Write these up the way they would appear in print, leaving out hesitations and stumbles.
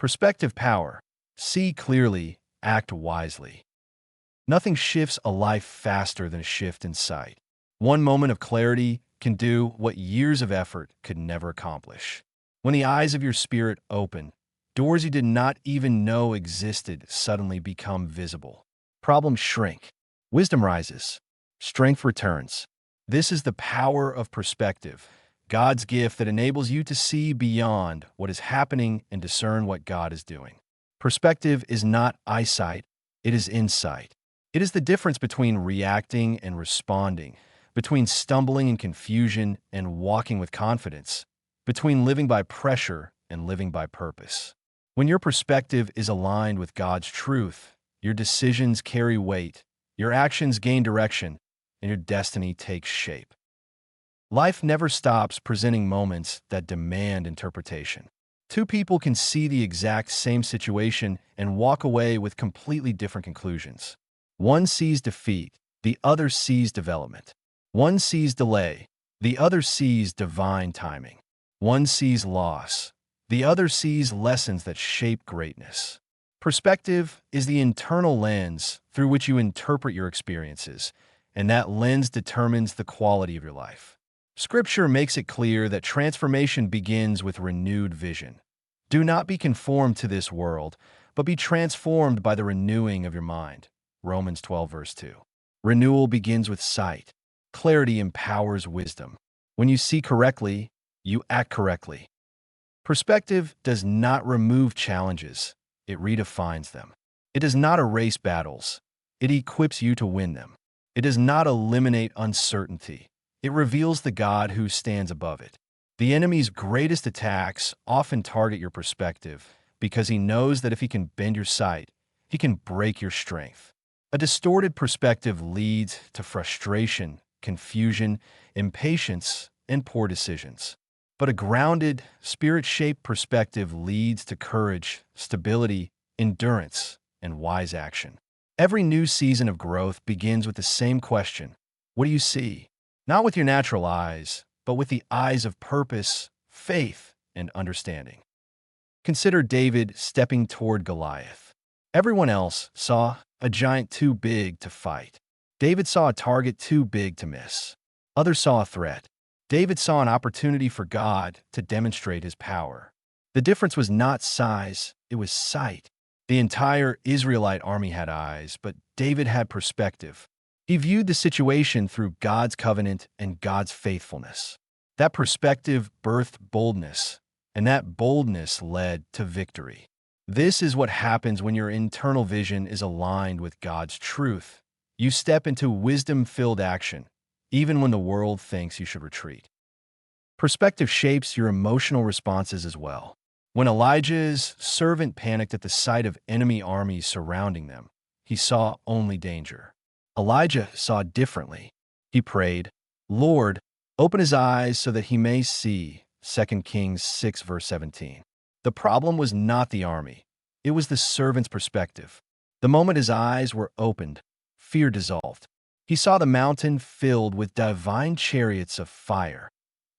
Perspective power. See clearly, act wisely. Nothing shifts a life faster than a shift in sight. One moment of clarity can do what years of effort could never accomplish. When the eyes of your spirit open, doors you did not even know existed suddenly become visible. Problems shrink. Wisdom rises. Strength returns. This is the power of perspective, God's gift that enables you to see beyond what is happening and discern what God is doing. Perspective is not eyesight, it is insight. It is the difference between reacting and responding, between stumbling in confusion and walking with confidence, between living by pressure and living by purpose. When your perspective is aligned with God's truth, your decisions carry weight, your actions gain direction, and your destiny takes shape. Life never stops presenting moments that demand interpretation. Two people can see the exact same situation and walk away with completely different conclusions. One sees defeat, the other sees development. One sees delay, the other sees divine timing. One sees loss, the other sees lessons that shape greatness. Perspective is the internal lens through which you interpret your experiences, and that lens determines the quality of your life. Scripture makes it clear that transformation begins with renewed vision. Do not be conformed to this world, but be transformed by the renewing of your mind. Romans 12, verse 2. Renewal begins with sight. Clarity empowers wisdom. When you see correctly, you act correctly. Perspective does not remove challenges, it redefines them. It does not erase battles, it equips you to win them. It does not eliminate uncertainty, it reveals the God who stands above it. The enemy's greatest attacks often target your perspective because he knows that if he can bend your sight, he can break your strength. A distorted perspective leads to frustration, confusion, impatience, and poor decisions. But a grounded, spirit-shaped perspective leads to courage, stability, endurance, and wise action. Every new season of growth begins with the same question: what do you see? Not with your natural eyes, but with the eyes of purpose, faith, and understanding. Consider David stepping toward Goliath. Everyone else saw a giant too big to fight. David saw a target too big to miss. Others saw a threat. David saw an opportunity for God to demonstrate his power. The difference was not size, it was sight. The entire Israelite army had eyes, but David had perspective. He viewed the situation through God's covenant and God's faithfulness. That perspective birthed boldness, and that boldness led to victory. This is what happens when your internal vision is aligned with God's truth. You step into wisdom-filled action, even when the world thinks you should retreat. Perspective shapes your emotional responses as well. When Elijah's servant panicked at the sight of enemy armies surrounding them, he saw only danger. Elijah saw differently. He prayed, "Lord, open his eyes so that he may see." 2 Kings 6, verse 17. The problem was not the army. It was the servant's perspective. The moment his eyes were opened, fear dissolved. He saw the mountain filled with divine chariots of fire,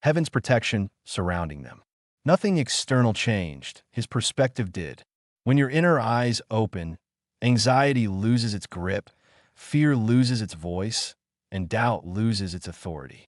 heaven's protection surrounding them. Nothing external changed, his perspective did. When your inner eyes open, anxiety loses its grip, fear loses its voice, and doubt loses its authority.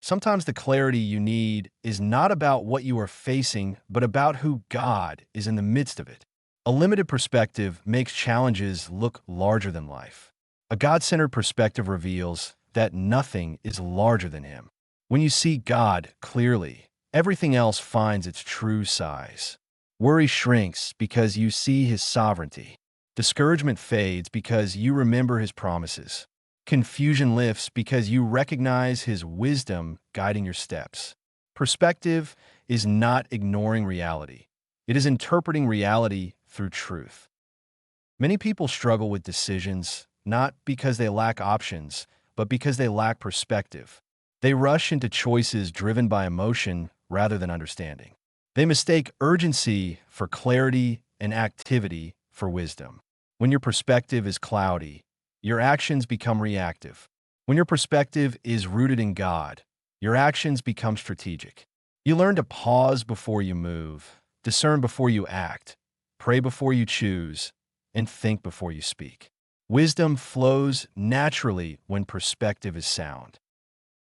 Sometimes the clarity you need is not about what you are facing, but about who God is in the midst of it. A limited perspective makes challenges look larger than life. A God-centered perspective reveals that nothing is larger than Him. When you see God clearly, everything else finds its true size. Worry shrinks because you see His sovereignty. Discouragement fades because you remember His promises. Confusion lifts because you recognize His wisdom guiding your steps. Perspective is not ignoring reality. It is interpreting reality through truth. Many people struggle with decisions, not because they lack options, but because they lack perspective. They rush into choices driven by emotion rather than understanding. They mistake urgency for clarity and activity for wisdom. When your perspective is cloudy, your actions become reactive. When your perspective is rooted in God, your actions become strategic. You learn to pause before you move, discern before you act, pray before you choose, and think before you speak. Wisdom flows naturally when perspective is sound.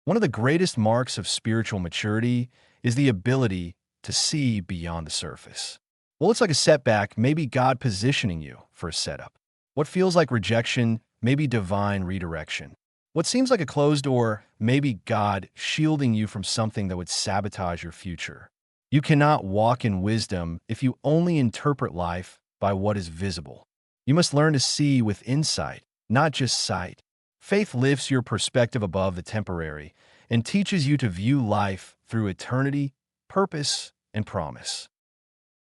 One of the greatest marks of spiritual maturity is the ability to see beyond the surface. What looks like a setback may be God positioning you for a setup. What feels like rejection may be divine redirection. What seems like a closed door may be God shielding you from something that would sabotage your future. You cannot walk in wisdom if you only interpret life by what is visible. You must learn to see with insight, not just sight. Faith lifts your perspective above the temporary and teaches you to view life through eternity, purpose, and promise.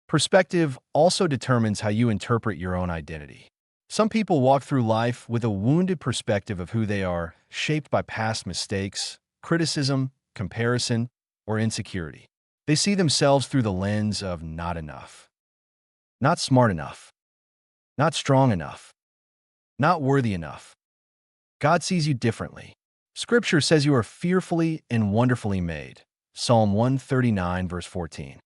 Perspective also determines how you interpret your own identity. Some people walk through life with a wounded perspective of who they are, shaped by past mistakes, criticism, comparison, or insecurity. They see themselves through the lens of not enough, not smart enough, not strong enough, not worthy enough. God sees you differently. Scripture says you are fearfully and wonderfully made. Psalm 139, verse 14.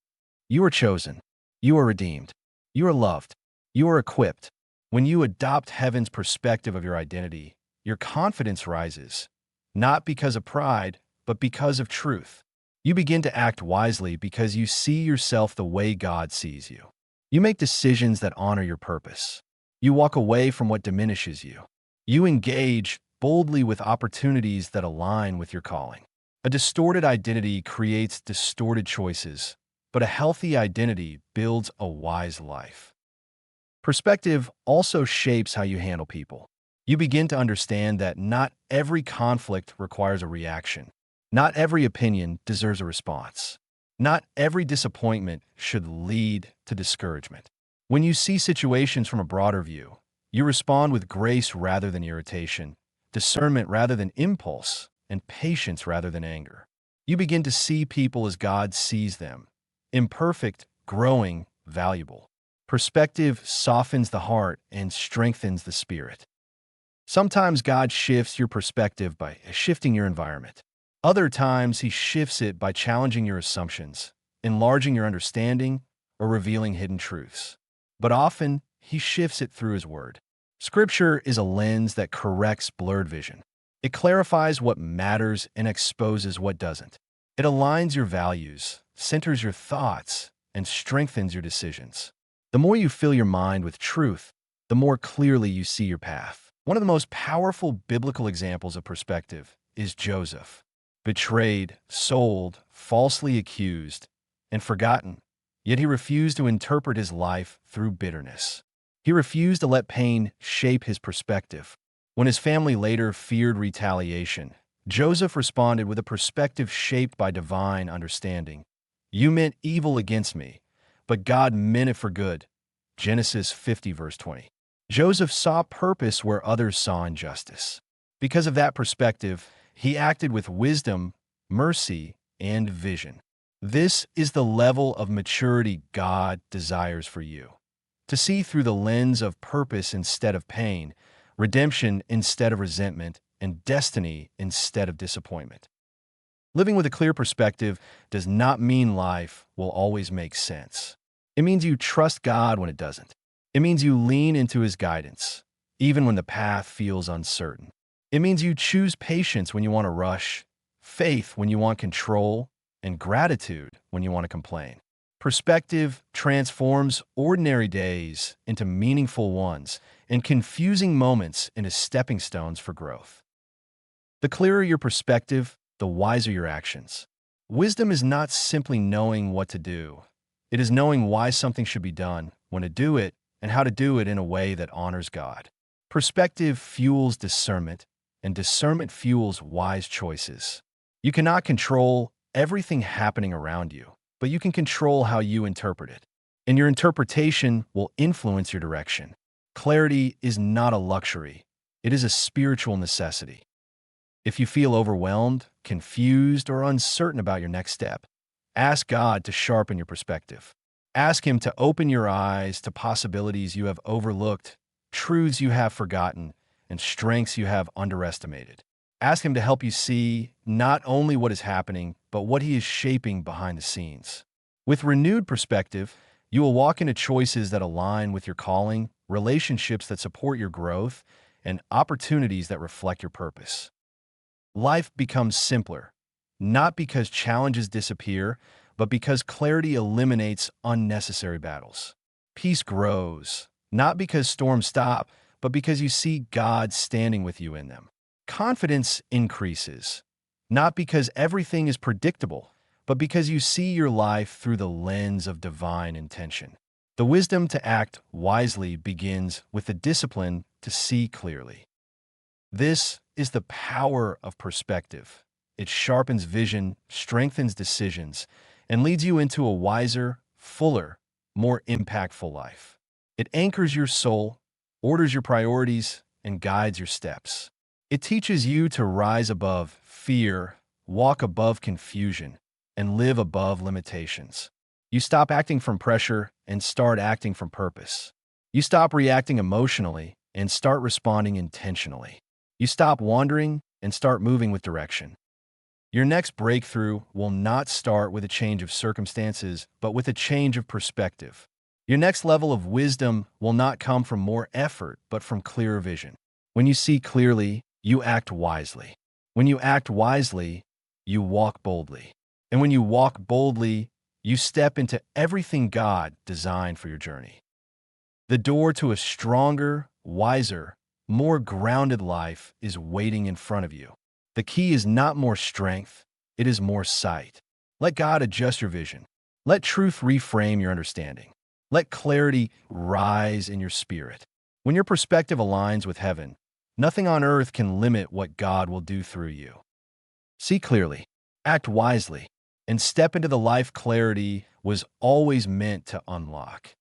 You are chosen. You are redeemed. You are loved. You are equipped. When you adopt heaven's perspective of your identity, your confidence rises, not because of pride, but because of truth. You begin to act wisely because you see yourself the way God sees you. You make decisions that honor your purpose. You walk away from what diminishes you. You engage boldly with opportunities that align with your calling. A distorted identity creates distorted choices, but a healthy identity builds a wise life. Perspective also shapes how you handle people. You begin to understand that not every conflict requires a reaction. Not every opinion deserves a response. Not every disappointment should lead to discouragement. When you see situations from a broader view, you respond with grace rather than irritation, discernment rather than impulse, and patience rather than anger. You begin to see people as God sees them: imperfect, growing, valuable. Perspective softens the heart and strengthens the spirit. Sometimes God shifts your perspective by shifting your environment. Other times, He shifts it by challenging your assumptions, enlarging your understanding, or revealing hidden truths. But often, He shifts it through His Word. Scripture is a lens that corrects blurred vision. It clarifies what matters and exposes what doesn't. It aligns your values, centers your thoughts, and strengthens your decisions. The more you fill your mind with truth, the more clearly you see your path. One of the most powerful biblical examples of perspective is Joseph. Betrayed, sold, falsely accused, and forgotten, yet he refused to interpret his life through bitterness. He refused to let pain shape his perspective. When his family later feared retaliation, Joseph responded with a perspective shaped by divine understanding. You meant evil against me, but God meant it for good. Genesis 50, verse 20. Joseph saw purpose where others saw injustice. Because of that perspective, he acted with wisdom, mercy, and vision. This is the level of maturity God desires for you. To see through the lens of purpose instead of pain, redemption instead of resentment, and destiny instead of disappointment. Living with a clear perspective does not mean life will always make sense. It means you trust God when it doesn't. It means you lean into His guidance, even when the path feels uncertain. It means you choose patience when you want to rush, faith when you want control, and gratitude when you want to complain. Perspective transforms ordinary days into meaningful ones and confusing moments into stepping stones for growth. The clearer your perspective, the wiser your actions. Wisdom is not simply knowing what to do. It is knowing why something should be done, when to do it, and how to do it in a way that honors God. Perspective fuels discernment, and discernment fuels wise choices. You cannot control everything happening around you, but you can control how you interpret it. And your interpretation will influence your direction. Clarity is not a luxury. It is a spiritual necessity. If you feel overwhelmed, confused, or uncertain about your next step, ask God to sharpen your perspective. Ask Him to open your eyes to possibilities you have overlooked, truths you have forgotten, and strengths you have underestimated. Ask Him to help you see not only what is happening, but what He is shaping behind the scenes. With renewed perspective, You will walk into choices that align with your calling, relationships that support your growth, and opportunities that reflect your purpose. Life becomes simpler, not because challenges disappear, but because clarity eliminates unnecessary battles. Peace grows, not because storms stop, but because you see God standing with you in them. Confidence increases, not because everything is predictable, but because you see your life through the lens of divine intention. The wisdom to act wisely begins with the discipline to see clearly. This is the power of perspective. It sharpens vision, strengthens decisions, and leads you into a wiser, fuller, more impactful life. It anchors your soul, orders your priorities, and guides your steps. It teaches you to rise above fear, walk above confusion, and live above limitations. You stop acting from pressure and start acting from purpose. You stop reacting emotionally and start responding intentionally. You stop wandering and start moving with direction. Your next breakthrough will not start with a change of circumstances, but with a change of perspective. Your next level of wisdom will not come from more effort, but from clearer vision. When you see clearly, you act wisely. When you act wisely, you walk boldly. And when you walk boldly, you step into everything God designed for your journey. The door to a stronger, wiser, more grounded life is waiting in front of you. The key is not more strength, it is more sight. Let God adjust your vision. Let truth reframe your understanding. Let clarity rise in your spirit. When your perspective aligns with heaven, nothing on earth can limit what God will do through you. See clearly, act wisely, and step into the life clarity was always meant to unlock.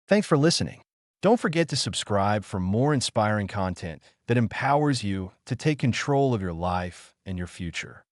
Thanks for listening. Don't forget to subscribe for more inspiring content that empowers you to take control of your life and your future.